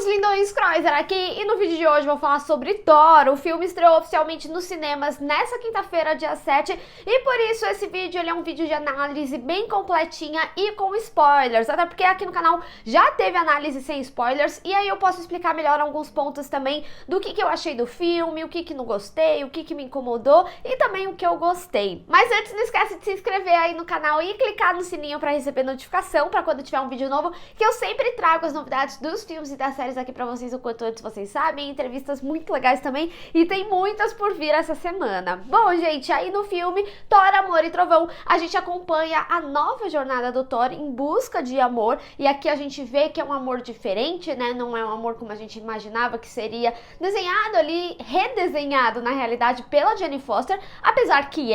lindões, Kreuzer aqui, e no vídeo de hoje eu vou falar sobre Thor. O filme estreou oficialmente nos cinemas nessa quinta-feira, dia 7, e por isso esse vídeo ele é um vídeo de análise bem completinha e com spoilers, até porque aqui no canal já teve análise sem spoilers, e aí eu posso explicar melhor alguns pontos também do que eu achei do filme, o que não gostei, o que me incomodou e também o que eu gostei. Mas antes, não esquece de se inscrever aí no canal e clicar no sininho para receber notificação para quando tiver um vídeo novo, que eu sempre trago as novidades dos filmes e das séries aqui pra vocês o quanto antes vocês sabem, entrevistas muito legais também, e tem muitas por vir essa semana. Bom, gente, aí no filme Thor, Amor e Trovão, a gente acompanha a nova jornada do Thor em busca de amor, e aqui a gente vê que é um amor diferente, né, não é um amor como a gente imaginava que seria desenhado ali, redesenhado na realidade pela Jane Foster, apesar que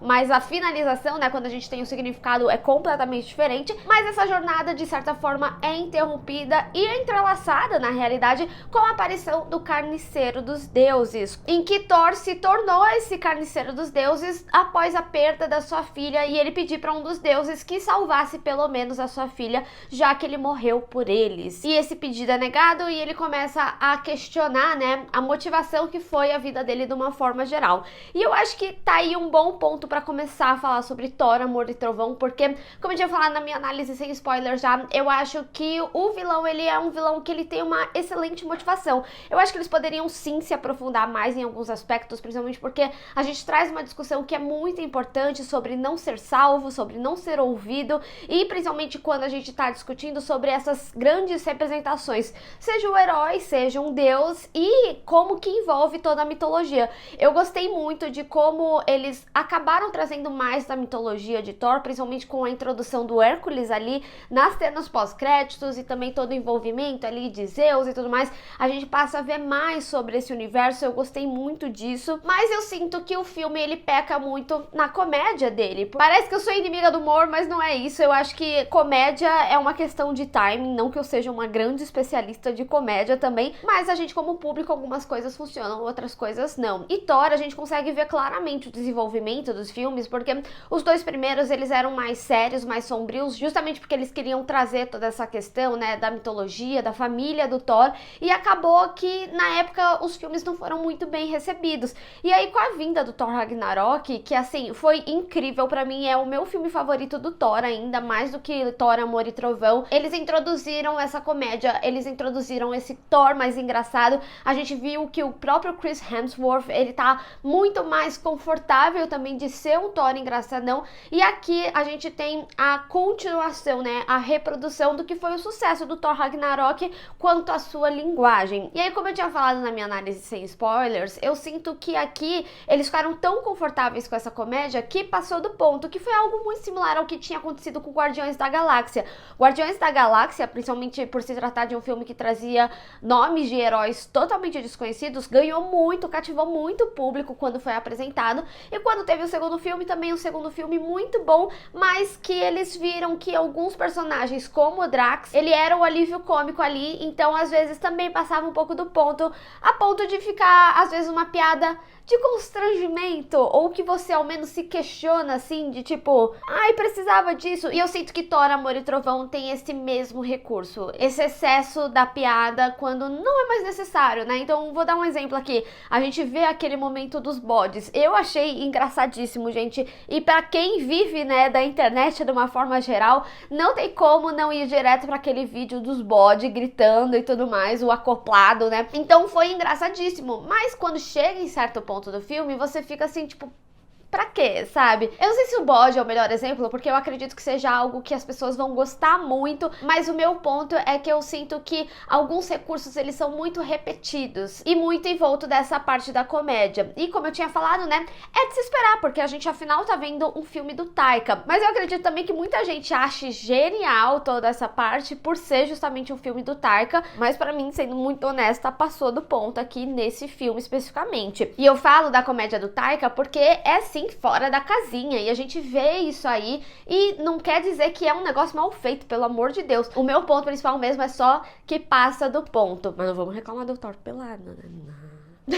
mas a finalização, né, quando a gente tem o significado é completamente diferente, mas essa jornada de certa forma é interrompida e entrelaçada na realidade com a aparição do Carniceiro dos Deuses, em que Thor se tornou esse Carniceiro dos Deuses após a perda da sua filha e ele pedir para um dos deuses que salvasse pelo menos a sua filha, já que ele morreu por eles. E esse pedido é negado e ele começa a questionar, né, a motivação que foi a vida dele de uma forma geral. E eu acho que tá aí um bom ponto para começar a falar sobre Thor, Amor e Trovão, porque, como eu tinha falado na minha análise sem spoiler já, eu acho que o vilão, ele é um vilão que ele tem uma excelente motivação. Eu acho que eles poderiam sim se aprofundar mais em alguns aspectos, principalmente porque a gente traz uma discussão que é muito importante sobre não ser salvo, sobre não ser ouvido, e principalmente quando a gente tá discutindo sobre essas grandes representações, seja o herói, seja um deus, e como que envolve toda a mitologia. Eu gostei muito de como eles acabaram trazendo mais da mitologia de Thor, principalmente com a introdução do Hércules ali nas cenas pós-créditos e também todo o envolvimento ali de Zeus e tudo mais. A gente passa a ver mais sobre esse universo, eu gostei muito disso, mas eu sinto que o filme ele peca muito na comédia dele. Parece que eu sou inimiga do humor, mas não é isso. Eu acho que comédia é uma questão de timing, não que eu seja uma grande especialista de comédia também, mas a gente como público algumas coisas funcionam, outras coisas não. E Thor a gente consegue ver claramente o desenvolvimento dos filmes, porque os dois primeiros eles eram mais sérios, mais sombrios, justamente porque eles queriam trazer toda essa questão, né, da mitologia, da família do Thor, e acabou que na época os filmes não foram muito bem recebidos. E aí com a vinda do Thor Ragnarok, que assim, foi incrível, pra mim é o meu filme favorito do Thor ainda, mais do que Thor, Amor e Trovão, eles introduziram essa comédia, eles introduziram esse Thor mais engraçado, a gente viu que o próprio Chris Hemsworth, ele tá muito mais confortável também de ser um Thor engraçadão, e aqui a gente tem a continuação, né, a reprodução do que foi o sucesso do Thor Ragnarok quanto à sua linguagem. E aí, como eu tinha falado na minha análise sem spoilers, eu sinto que aqui eles ficaram tão confortáveis com essa comédia que passou do ponto, que foi algo muito similar ao que tinha acontecido com Guardiões da Galáxia. Guardiões da Galáxia, principalmente por se tratar de um filme que trazia nomes de heróis totalmente desconhecidos, ganhou muito, cativou muito o público quando foi apresentado, e quando teve o segundo filme, também um segundo filme muito bom, mas que eles viram que alguns personagens, como o Drax, ele era o alívio cômico ali, então às vezes também passava um pouco do ponto, a ponto de ficar às vezes uma piada de constrangimento, ou que você ao menos se questiona assim, de tipo, ai, precisava disso. E eu sinto que Thor, Amor e Trovão tem esse mesmo recurso, esse excesso da piada quando não é mais necessário, né? Então vou dar um exemplo aqui, a gente vê aquele momento dos bodes, eu achei engraçadíssimo, gente, e pra quem vive, né, da internet de uma forma geral, não tem como não ir direto pra aquele vídeo dos bodes gritando e tudo mais, o acoplado, né? Então foi engraçadíssimo, mas quando chega em certo ponto do filme, você fica assim, tipo, pra quê, sabe? Eu não sei se o bode é o melhor exemplo, porque eu acredito que seja algo que as pessoas vão gostar muito, mas o meu ponto é que eu sinto que alguns recursos, eles são muito repetidos e muito envolto dessa parte da comédia. E como eu tinha falado, né, é de se esperar, porque a gente afinal tá vendo um filme do Taika. Mas eu acredito também que muita gente ache genial toda essa parte por ser justamente um filme do Taika, mas pra mim, sendo muito honesta, passou do ponto aqui nesse filme especificamente. E eu falo da comédia do Taika porque é sim fora da casinha, e a gente vê isso aí, e não quer dizer que é um negócio mal feito, pelo amor de Deus. O meu ponto principal mesmo é só que passa do ponto. Mas não vamos reclamar do Thor pelado, né?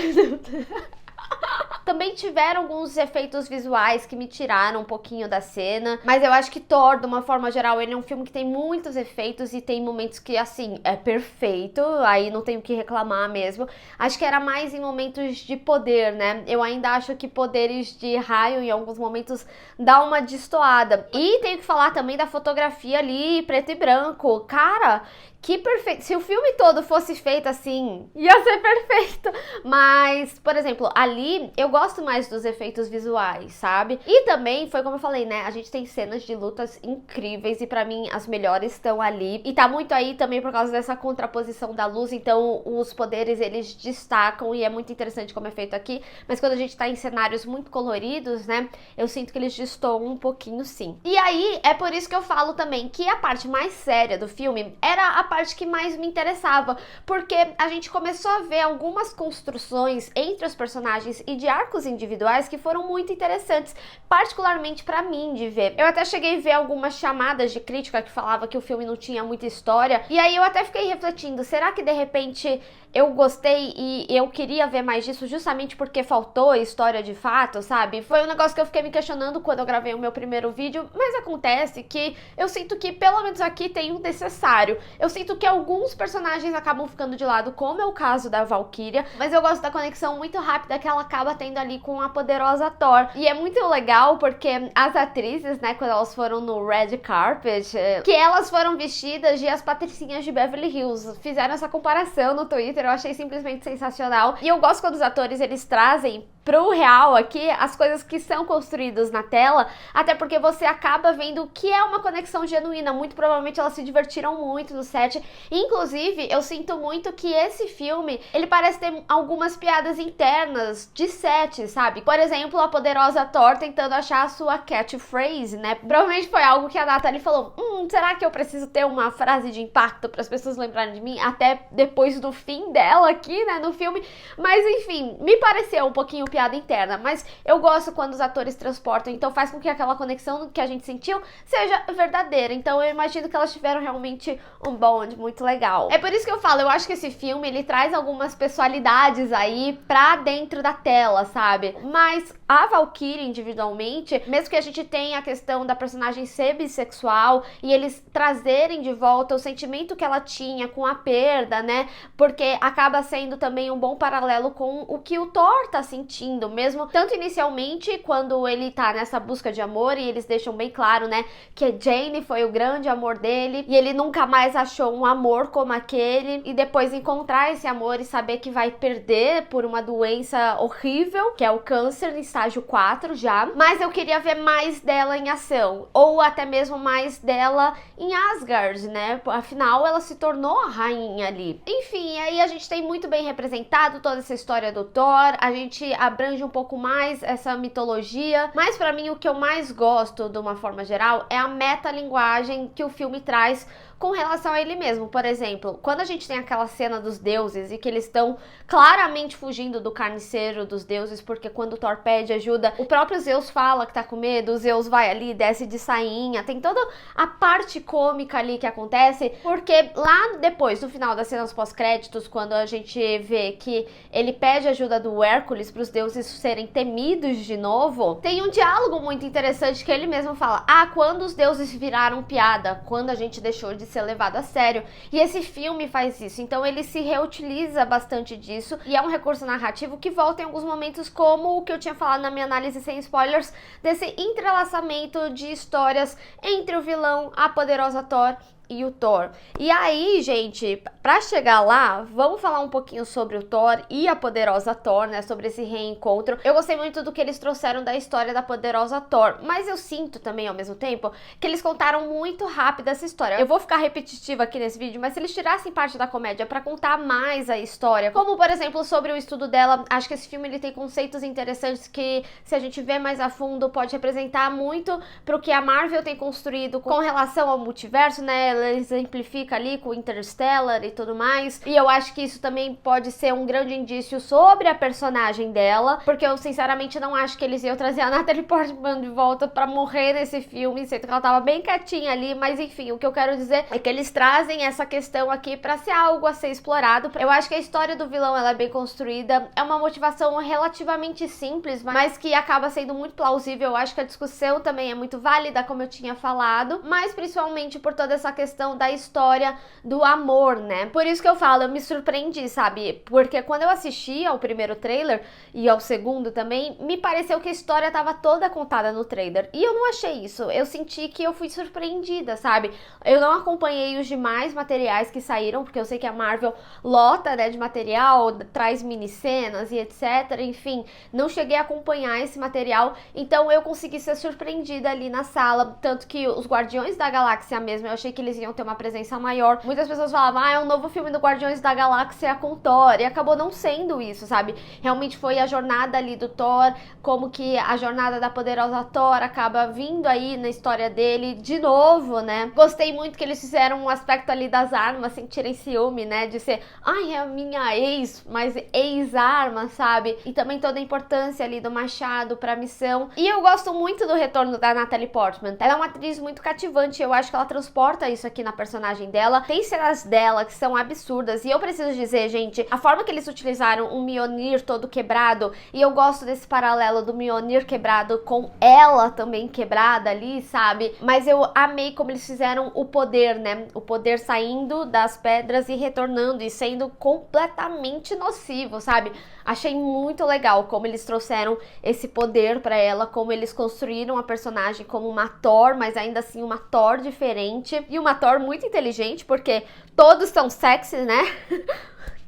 Também tiveram alguns efeitos visuais que me tiraram um pouquinho da cena, mas eu acho que Thor, de uma forma geral, ele é um filme que tem muitos efeitos e tem momentos que, assim, é perfeito, aí não tenho o que reclamar mesmo. Acho que era mais em momentos de poder, né? Eu ainda acho que poderes de raio em alguns momentos dá uma destoada. E tenho que falar também da fotografia ali, preto e branco. Cara, que perfeito. Se o filme todo fosse feito assim, ia ser perfeito. Mas, por exemplo, ali eu gosto mais dos efeitos visuais, sabe? E também, foi como eu falei, né? A gente tem cenas de lutas incríveis e pra mim as melhores estão ali. E tá muito aí também por causa dessa contraposição da luz, então os poderes eles destacam e é muito interessante como é feito aqui. Mas quando a gente tá em cenários muito coloridos, né? Eu sinto que eles destoam um pouquinho sim. E aí, é por isso que eu falo também que a parte mais séria do filme era a parte que mais me interessava, porque a gente começou a ver algumas construções entre os personagens e de arcos individuais que foram muito interessantes, particularmente pra mim de ver. Eu até cheguei a ver algumas chamadas de crítica que falava que o filme não tinha muita história, e aí eu até fiquei refletindo, será que de repente eu gostei e eu queria ver mais disso justamente porque faltou história de fato, sabe? Foi um negócio que eu fiquei me questionando quando eu gravei o meu primeiro vídeo, mas acontece que eu sinto que pelo menos aqui tem o necessário. Eu sinto que alguns personagens acabam ficando de lado, como é o caso da Valkyria, mas eu gosto da conexão muito rápida que ela acaba tendo ali com a poderosa Thor. E é muito legal porque as atrizes, né, quando elas foram no Red Carpet, que elas foram vestidas de as patricinhas de Beverly Hills, fizeram essa comparação no Twitter. Eu achei simplesmente sensacional. E eu gosto quando os atores, eles trazem pro real aqui as coisas que são construídas na tela, até porque você acaba vendo que é uma conexão genuína. Muito provavelmente elas se divertiram muito no set. Inclusive, eu sinto muito que esse filme, ele parece ter algumas piadas internas de set, sabe? Por exemplo, a poderosa Thor tentando achar a sua catchphrase, né? Provavelmente foi algo que a Natalie falou, será que eu preciso ter uma frase de impacto para as pessoas lembrarem de mim? Até depois do fim dela aqui, né, no filme. Mas enfim, me pareceu um pouquinho piada interna, mas eu gosto quando os atores transportam, então faz com que aquela conexão que a gente sentiu seja verdadeira. Então eu imagino que elas tiveram realmente um bond muito legal. É por isso que eu falo, eu acho que esse filme, ele traz algumas pessoalidades aí pra dentro da tela, sabe? Mas a Valkyria individualmente, mesmo que a gente tenha a questão da personagem ser bissexual e eles trazerem de volta o sentimento que ela tinha com a perda, né? Porque acaba sendo também um bom paralelo com o que o Thor tá sentindo, mesmo tanto inicialmente quando ele tá nessa busca de amor e eles deixam bem claro, né, que a Jane foi o grande amor dele e ele nunca mais achou um amor como aquele, e depois encontrar esse amor e saber que vai perder por uma doença horrível, que é o câncer em estágio 4 já. Mas eu queria ver mais dela em ação, ou até mesmo mais dela em Asgard, né, afinal ela se tornou a rainha ali. Enfim, aí a gente tem muito bem representado toda essa história do Thor, a gente abrange um pouco mais essa mitologia, mas pra mim o que eu mais gosto, de uma forma geral, é a metalinguagem que o filme traz com relação a ele mesmo. Por exemplo, quando a gente tem aquela cena dos deuses e que eles estão claramente fugindo do carniceiro dos deuses, porque quando o Thor pede ajuda, o próprio Zeus fala que tá com medo, o Zeus vai ali, desce de sainha, tem toda a parte cômica ali que acontece, porque lá depois, no final das cenas pós-créditos, quando a gente vê que ele pede ajuda do Hércules para os deuses serem temidos de novo, tem um diálogo muito interessante que ele mesmo fala, quando os deuses viraram piada, quando a gente deixou de ser levado a sério. E esse filme faz isso, então ele se reutiliza bastante disso e é um recurso narrativo que volta em alguns momentos, como o que eu tinha falado na minha análise sem spoilers, desse entrelaçamento de histórias entre o vilão, a poderosa Thor e o Thor. E aí, gente, pra chegar lá, vamos falar um pouquinho sobre o Thor e a poderosa Thor, né, sobre esse reencontro. Eu gostei muito do que eles trouxeram da história da poderosa Thor, mas eu sinto também, ao mesmo tempo, que eles contaram muito rápido essa história. Eu vou ficar repetitiva aqui nesse vídeo, mas se eles tirassem parte da comédia pra contar mais a história, como, por exemplo, sobre o estudo dela, acho que esse filme ele tem conceitos interessantes que, se a gente vê mais a fundo, pode representar muito pro que a Marvel tem construído com relação ao multiverso, né, ela exemplifica ali com Interstellar e tudo mais. E eu acho que isso também pode ser um grande indício sobre a personagem dela, porque eu sinceramente não acho que eles iam trazer a Natalie Portman de volta pra morrer nesse filme, sendo que ela tava bem quietinha ali, mas enfim, o que eu quero dizer é que eles trazem essa questão aqui pra ser algo a ser explorado. Eu acho que a história do vilão, ela é bem construída, é uma motivação relativamente simples, mas que acaba sendo muito plausível. Eu acho que a discussão também é muito válida, como eu tinha falado, mas principalmente por toda essa questão da história do amor, né? Por isso que eu falo, eu me surpreendi, sabe? Porque quando eu assisti ao primeiro trailer e ao segundo também, me pareceu que a história tava toda contada no trailer. E eu não achei isso. Eu senti que eu fui surpreendida, sabe? Eu não acompanhei os demais materiais que saíram, porque eu sei que a Marvel lota, né, de material, traz mini-cenas e etc. Enfim, não cheguei a acompanhar esse material, então eu consegui ser surpreendida ali na sala. Tanto que os Guardiões da Galáxia mesmo, eu achei que eles iam ter uma presença maior. Muitas pessoas falavam, é um novo filme do Guardiões da Galáxia com Thor, e acabou não sendo isso, sabe? Realmente foi a jornada ali do Thor, como que a jornada da poderosa Thor acaba vindo aí na história dele de novo, né? Gostei muito que eles fizeram um aspecto ali das armas, sentirem ciúme, né? De ser, ai, é a minha ex, mas ex-arma, sabe? E também toda a importância ali do machado pra missão. E eu gosto muito do retorno da Natalie Portman. Ela é uma atriz muito cativante, eu acho que ela transporta isso aqui na personagem dela. Tem cenas dela que são absurdas, e eu preciso dizer, gente, a forma que eles utilizaram o Mjolnir todo quebrado, e eu gosto desse paralelo do Mjolnir quebrado com ela também quebrada ali, sabe? Mas eu amei como eles fizeram o poder, né? O poder saindo das pedras e retornando e sendo completamente nocivo, sabe? Achei muito legal como eles trouxeram esse poder pra ela, como eles construíram a personagem como uma Thor, mas ainda assim uma Thor diferente e uma Thor muito inteligente, porque todos são sexy, né?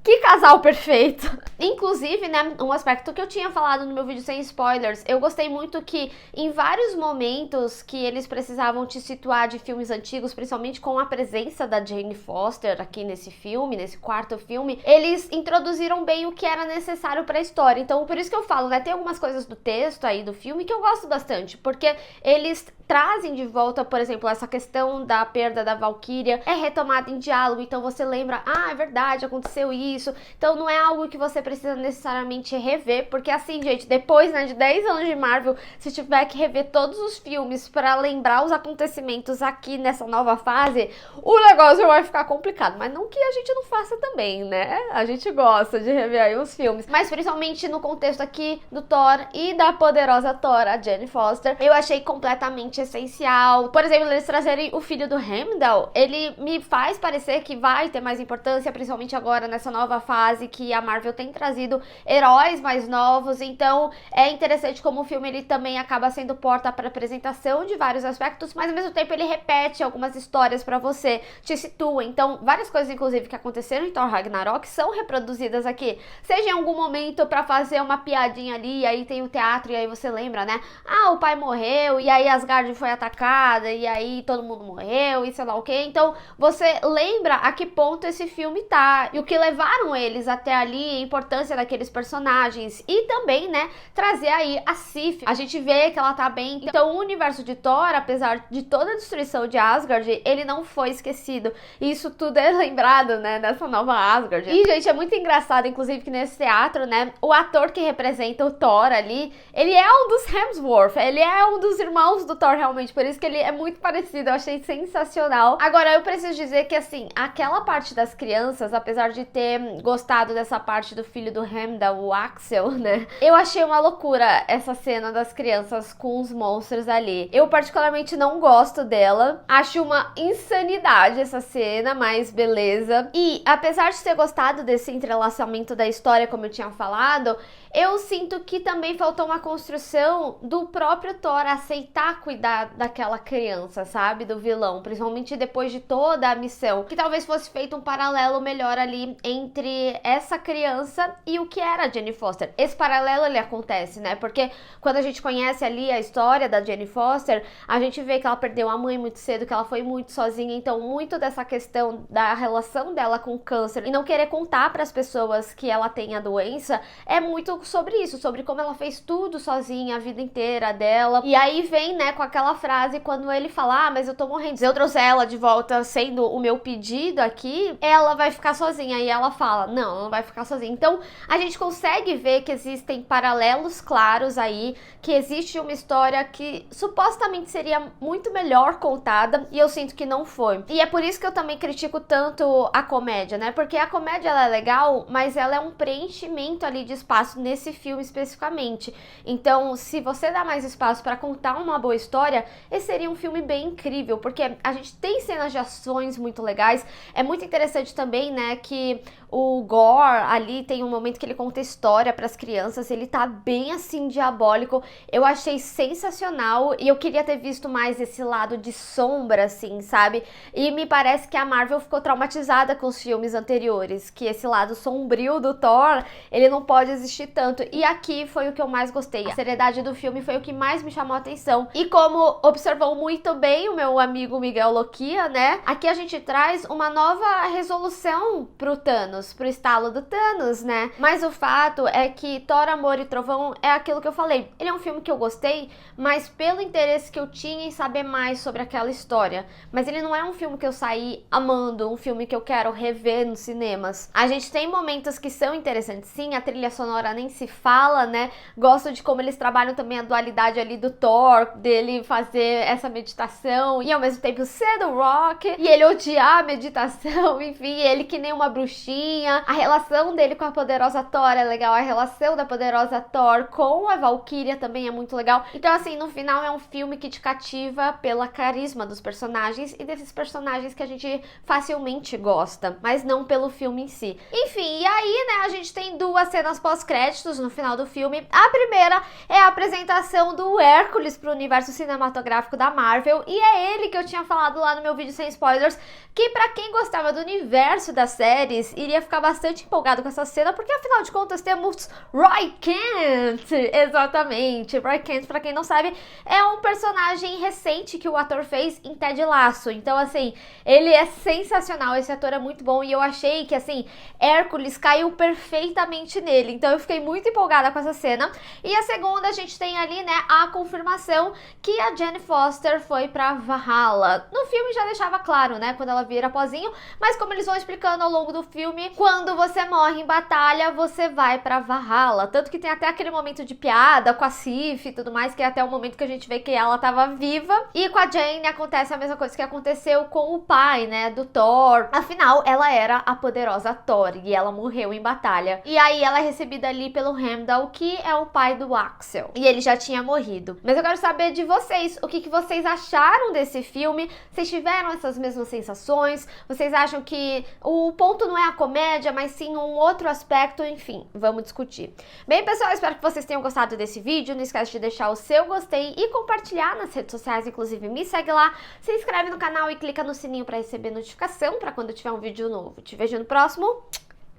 Que casal perfeito! Inclusive, né, um aspecto que eu tinha falado no meu vídeo sem spoilers, eu gostei muito que em vários momentos que eles precisavam te situar de filmes antigos, principalmente com a presença da Jane Foster aqui nesse filme, nesse quarto filme, eles introduziram bem o que era necessário pra história. Então, por isso que eu falo, né, tem algumas coisas do texto aí do filme que eu gosto bastante, porque eles trazem de volta, por exemplo, essa questão da perda da Valkyria, é retomada em diálogo, então você lembra, ah, é verdade, aconteceu isso, então não é algo que você precisa necessariamente rever, porque assim, gente, depois, né, de 10 anos de Marvel, se tiver que rever todos os filmes pra lembrar os acontecimentos aqui nessa nova fase, o negócio vai ficar complicado, mas não que a gente não faça também, né, a gente gosta de rever aí os filmes, mas principalmente no contexto aqui do Thor e da poderosa Thor, a Jane Foster, eu achei completamente essencial. Por exemplo, eles trazerem o filho do Heimdall, ele me faz parecer que vai ter mais importância, principalmente agora nessa nova fase que a Marvel tem trazido heróis mais novos, então é interessante como o filme ele também acaba sendo porta para apresentação de vários aspectos, mas ao mesmo tempo ele repete algumas histórias para você, te situa, então várias coisas inclusive que aconteceram em Thor Ragnarok são reproduzidas aqui, seja em algum momento para fazer uma piadinha ali, e aí tem o teatro e aí você lembra, né, ah, o pai morreu, e aí Asgard foi atacada, e aí todo mundo morreu, e sei lá o que, então você lembra a que ponto esse filme tá, e o que levaram eles até ali, a importância daqueles personagens, e também, né, trazer aí a Sif, a gente vê que ela tá bem, então o universo de Thor, apesar de toda a destruição de Asgard, ele não foi esquecido, e isso tudo é lembrado, né, nessa nova Asgard, e gente, é muito engraçado, inclusive que nesse teatro, né, o ator que representa o Thor ali, ele é um dos Hemsworth, ele é um dos irmãos do Thor realmente, por isso que ele é muito parecido, eu achei sensacional. Agora, eu preciso dizer que, assim, aquela parte das crianças, apesar de ter gostado dessa parte do filho do Heimdall, o Axel, né, eu achei uma loucura essa cena das crianças com os monstros ali. Eu particularmente não gosto dela, acho uma insanidade essa cena, mas beleza. E, apesar de ter gostado desse entrelaçamento da história, como eu tinha falado, eu sinto que também faltou uma construção do próprio Thor aceitar cuidar daquela criança, sabe? Do vilão, principalmente depois de toda a missão. Que talvez fosse feito um paralelo melhor ali em entre essa criança e o que era a Jane Foster. Esse paralelo ele acontece, né? Porque quando a gente conhece ali a história da Jane Foster, a gente vê que ela perdeu a mãe muito cedo, que ela foi muito sozinha, então muito dessa questão da relação dela com o câncer e não querer contar para as pessoas que ela tem a doença é muito sobre isso, sobre como ela fez tudo sozinha a vida inteira dela. E aí vem, né, com aquela frase quando ele fala: mas eu tô morrendo, se eu trouxer ela de volta sendo o meu pedido aqui, ela vai ficar sozinha. E ela fala: não, ela não vai ficar sozinha. Então a gente consegue ver que existem paralelos claros aí, que existe uma história que supostamente seria muito melhor contada e eu sinto que não foi. E é por isso que eu também critico tanto a comédia, né? Porque a comédia ela é legal, mas ela é um preenchimento ali de espaço nesse filme especificamente. Então, se você dá mais espaço para contar uma boa história, esse seria um filme bem incrível, porque a gente tem cenas de ações muito legais. É muito interessante também, né, que o Gore ali tem um momento que ele conta história para as crianças, ele tá bem assim diabólico. Eu achei sensacional e eu queria ter visto mais esse lado de sombra assim, sabe? E me parece que a Marvel ficou traumatizada com os filmes anteriores, que esse lado sombrio do Thor, ele não pode existir tanto. E aqui foi o que eu mais gostei. A seriedade do filme foi o que mais me chamou a atenção. E como observou muito bem o meu amigo Miguel Loquia, né? Aqui a gente traz uma nova resolução pro Thanos, pro estalo do Thanos, né? Mas o fato é que Thor, Amor e Trovão é aquilo que eu falei. Ele é um filme que eu gostei, mas pelo interesse que eu tinha em saber mais sobre aquela história. Mas ele não é um filme que eu saí amando, um filme que eu quero rever nos cinemas. A gente tem momentos que são interessantes, sim, a trilha sonora nem se fala, né? Gosto de como eles trabalham também a dualidade ali do Thor, dele fazer essa meditação e ao mesmo tempo ser do Rock, e ele odiar a meditação, enfim, ele que nem uma bruxinha. A relação dele com a poderosa Thor é legal, a relação da poderosa Thor com a Valkyria também é muito legal. Então assim, no final é um filme que te cativa pela carisma dos personagens e desses personagens que a gente facilmente gosta, mas não pelo filme em si. Enfim, e aí, né, a gente tem duas cenas pós-créditos no final do filme. A primeira é a apresentação do Hércules pro universo cinematográfico da Marvel, e é ele que eu tinha falado lá no meu vídeo sem spoilers, que pra quem gostava do universo das séries, iria ficar bastante empolgado com essa cena, porque afinal de contas temos Roy Kent, exatamente. Roy Kent, pra quem não sabe, é um personagem recente que o ator fez em Ted Lasso, então assim, ele é sensacional, esse ator é muito bom, e eu achei que assim, Hércules caiu perfeitamente nele, então eu fiquei muito empolgada com essa cena. E a segunda, a gente tem ali, né, a confirmação que a Jane Foster foi pra Valhalla. No filme já deixava claro, né, quando ela vira pozinho, mas como eles vão explicando ao longo do filme, quando você morre em batalha, você vai pra Valhalla. Tanto que tem até aquele momento de piada com a Sif e tudo mais, que é até o momento que a gente vê que ela tava viva. E com a Jane acontece a mesma coisa que aconteceu com o pai, né, do Thor. Afinal, ela era a poderosa Thor e ela morreu em batalha. E aí ela é recebida ali pelo Heimdall, que é o pai do Axel. E ele já tinha morrido. Mas eu quero saber de vocês, o que vocês acharam desse filme? Vocês tiveram essas mesmas sensações? Vocês acham que o ponto não é a comédia, mas sim um outro aspecto? Enfim, vamos discutir. Bem, pessoal, espero que vocês tenham gostado desse vídeo. Não esquece de deixar o seu gostei e compartilhar nas redes sociais, inclusive me segue lá, se inscreve no canal e clica no sininho para receber notificação para quando tiver um vídeo novo. Te vejo no próximo.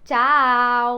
Tchau!